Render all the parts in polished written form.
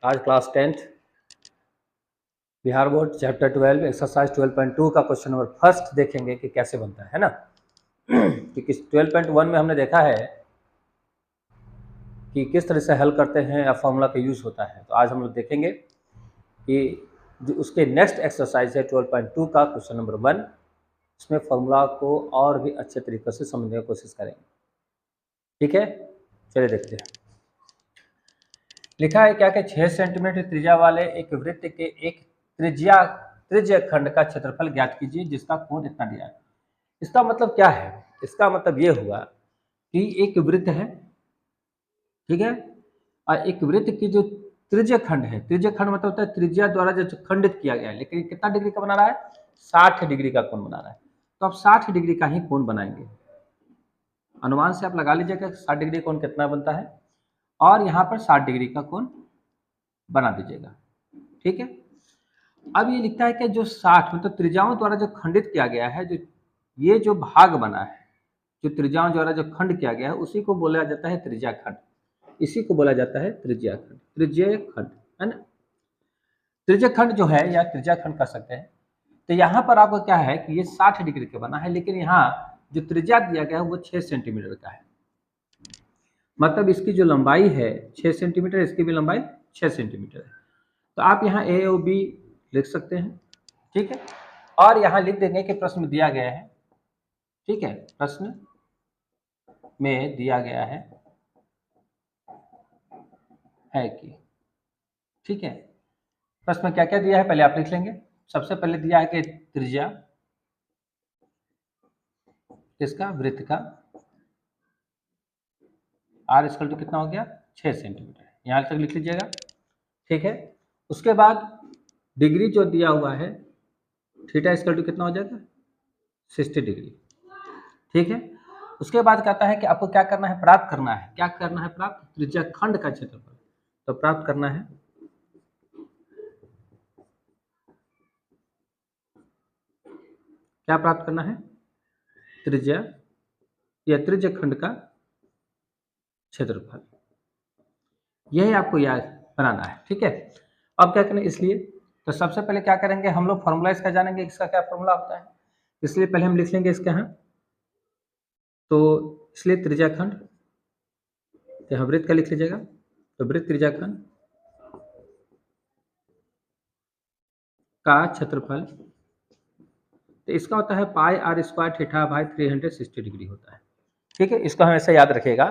आज class 10th Bihar board chapter 12 exercise 12.2 का question number first देखेंगे कि कैसे बनता है ना। क्योंकि 12.1 में हमने देखा है कि किस तरह से हल करते हैं या फॉर्मूला का यूज़ होता है। तो आज हम लोग देखेंगे कि जो उसके नेक्स्ट एक्सरसाइज है 12.2 का क्वेश्चन नंबर 1, इसमें फॉर्मूला को और भी अच्छे तरीके से समझने की कोशिश करेंगे। ठीक है, चलिए देखते हैं। लिखा है क्या कि 6 सेंटीमीटर त्रिज्या वाले एक वृत्त के एक त्रिज्या खंड का क्षेत्रफल ज्ञात कीजिए जिसका कोण इतना दिया है। इसका मतलब क्या है? इसका मतलब ये हुआ कि एक वृत्त है, ठीक है, और एक वृत्त की जो त्रिज्या खंड है, त्रिज्या खंड मतलब होता है त्रिज्या द्वारा जो खंडित किया गया है, लेकिन कितना डिग्री का बना रहा है? 60 डिग्री का कोण बना रहा है। तो आप 60 डिग्री का ही कोण बनाएंगे। अनुमान से आप लगा लीजिएगा 60 डिग्री कोण कितना बनता है, और यहाँ पर 60 डिग्री का कोण बना दीजिएगा। ठीक है, अब ये लिखता है कि जो 60 मतलब त्रिज्याओं द्वारा जो खंडित किया गया है, जो ये जो भाग बना है, जो त्रिज्याओं द्वारा जो खंड किया गया है, उसी को बोला जाता है त्रिज्या खंड। इसी को बोला जाता है त्रिज्या खंड, त्रिज्या खंड है ना। त्रिज्या खंड जो है या त्रिज्या खंड कर सकते हैं। तो यहाँ पर आपको क्या है कि ये 60 डिग्री का बना है, लेकिन यहाँ जो त्रिज्या दिया गया है वो 6 सेंटीमीटर का है। मतलब इसकी जो लंबाई है 6 सेंटीमीटर, इसकी भी लंबाई 6 सेंटीमीटर है। तो आप यहाँ ए और बी लिख सकते हैं। ठीक है, और यहाँ लिख देंगे कि प्रश्न में दिया गया है। ठीक है, प्रश्न में दिया गया है कि, ठीक है, प्रश्न में क्या क्या दिया है पहले आप लिख लेंगे। सबसे पहले दिया है कि त्रिज्या किसका? वृत्त का, आर इक्वल टू कितना हो गया? 6 सेंटीमीटर, यहाँ तक लिख लीजिएगा। ठीक है, उसके बाद डिग्री जो दिया हुआ है थीटा इक्वल टू कितना हो जाएगा? 60 डिग्री। ठीक है, उसके बाद कहता है कि आपको क्या करना है? प्राप्त करना है। क्या करना है? प्राप्त त्रिज्या खंड का क्षेत्रफल। तो प्राप्त करना है क्या? प्राप्त करना है त्रिज्या या त्रिज्या खंड का क्षेत्रफल। यही आपको याद बनाना है। ठीक है, अब क्या करें इसलिए, तो सबसे पहले क्या करेंगे हम लोग? फॉर्मूला इसका जानेंगे, इसका क्या फॉर्मूला होता है। इसलिए पहले हम लिख लेंगे इसके यहाँ। तो इसलिए त्रिज्या खंड, यहाँ वृत्त का लिख लीजिएगा। तो वृत्त त्रिज्या खंड का क्षेत्रफल, तो इसका होता है pi R square theta by 360 degree होता है। ठीक है, इसको हमेशा याद रखिएगा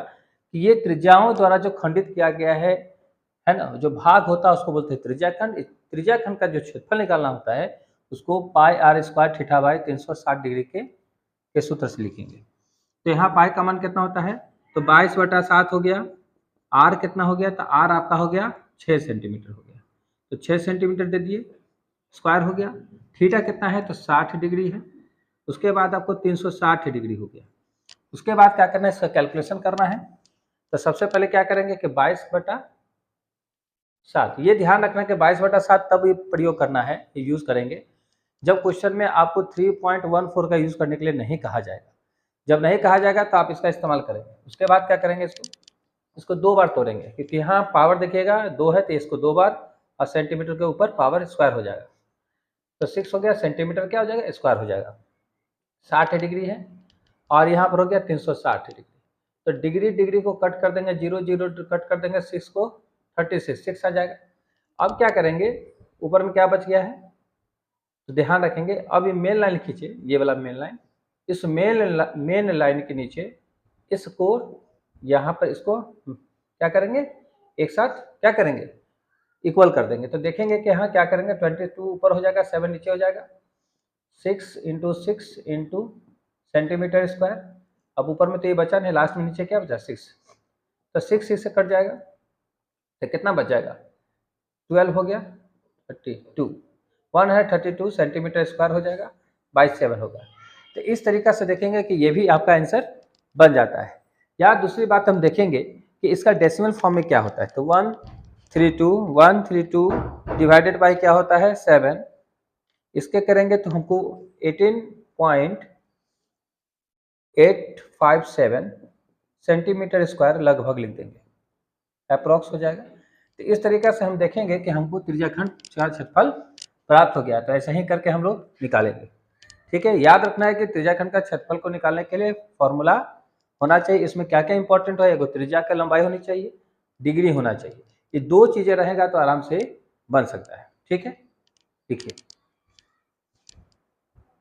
कि ये त्रिज्याओं द्वारा जो खंडित किया गया है ना, जो भाग होता है उसको बोलते हैं त्रिज्या खंड। त्रिज्या खंड का जो क्षेत्रफल निकालना होता है उसको pi R square theta by 360 degree के सूत्र से लिखेंगे। तो यहाँ पाई का मान कितना होता है? तो 22/7 हो गया। आर कितना हो गया? तो आर आपका हो गया 6 सेंटीमीटर हो गया। तो 6 सेंटीमीटर दे दिए, स्क्वायर हो गया। थीटा कितना है? तो 60 डिग्री है। उसके बाद आपको 360 डिग्री हो गया। उसके बाद क्या करना है? इसका कैलकुलेशन करना है। तो सबसे पहले क्या करेंगे कि 22/7, ये ध्यान रखना कि 22/7 तब ये प्रयोग करना है, ये यूज करेंगे जब क्वेश्चन में आपको 3.14 का यूज करने के लिए नहीं कहा जाएगा। जब नहीं कहा जाएगा तो आप इसका इस्तेमाल करेंगे। उसके बाद क्या करेंगे? इसको 2 बार तोड़ेंगे, क्योंकि यहाँ पावर देखिएगा 2 है, तो इसको 2 बार, और सेंटीमीटर के ऊपर पावर स्क्वायर हो जाएगा। तो 6 हो गया, सेंटीमीटर क्या हो जाएगा? स्क्वायर हो जाएगा। 60 डिग्री है, और यहाँ पर हो गया 360 डिग्री। तो डिग्री डिग्री को कट कर देंगे, 0 0 कट कर देंगे, 6 को 36 6 आ जाएगा। अब क्या करेंगे? ऊपर में क्या बच गया है? तो ध्यान रखेंगे, अब ये मेन लाइन खींचे, ये वाला मेन लाइन, इस मेन लाइन के नीचे इसको, यहाँ पर इसको क्या करेंगे? एक साथ क्या करेंगे? इक्वल कर देंगे। तो देखेंगे कि यहाँ क्या करेंगे? 22 ऊपर हो जाएगा, 7 नीचे हो जाएगा, 6 × 6 × सेंटीमीटर स्क्वायर। अब ऊपर में तो ये बचा नहीं, लास्ट में नीचे क्या बचा? 6। तो 6 से कट जाएगा, तो कितना बच जाएगा? 12 हो गया, 32, 132 सेंटीमीटर स्क्वायर हो जाएगा, 7 होगा। तो इस तरीका से देखेंगे कि ये भी आपका आंसर बन जाता है। या दूसरी बात हम देखेंगे कि इसका डेसिमल फॉर्म में क्या होता है। तो 132 डिवाइडेड बाई क्या होता है? 7। इसके करेंगे तो हमको 18.857 सेंटीमीटर स्क्वायर लगभग लिख देंगे, अप्रोक्स हो जाएगा। तो इस तरीके से हम देखेंगे कि हमको त्रिज्याखंड का क्षेत्रफल प्राप्त हो गया। तो ऐसे ही करके हम लोग निकालेंगे। ठीक है, याद रखना है कि त्रिज्याखंड का क्षेत्रफल को निकालने के लिए फॉर्मूला होना चाहिए। इसमें क्या क्या इंपॉर्टेंट है, एगो त्रिज्या का लंबाई होनी चाहिए, डिग्री होना चाहिए। ये दो चीजें रहेगा तो आराम से बन सकता है। ठीक है, देखिए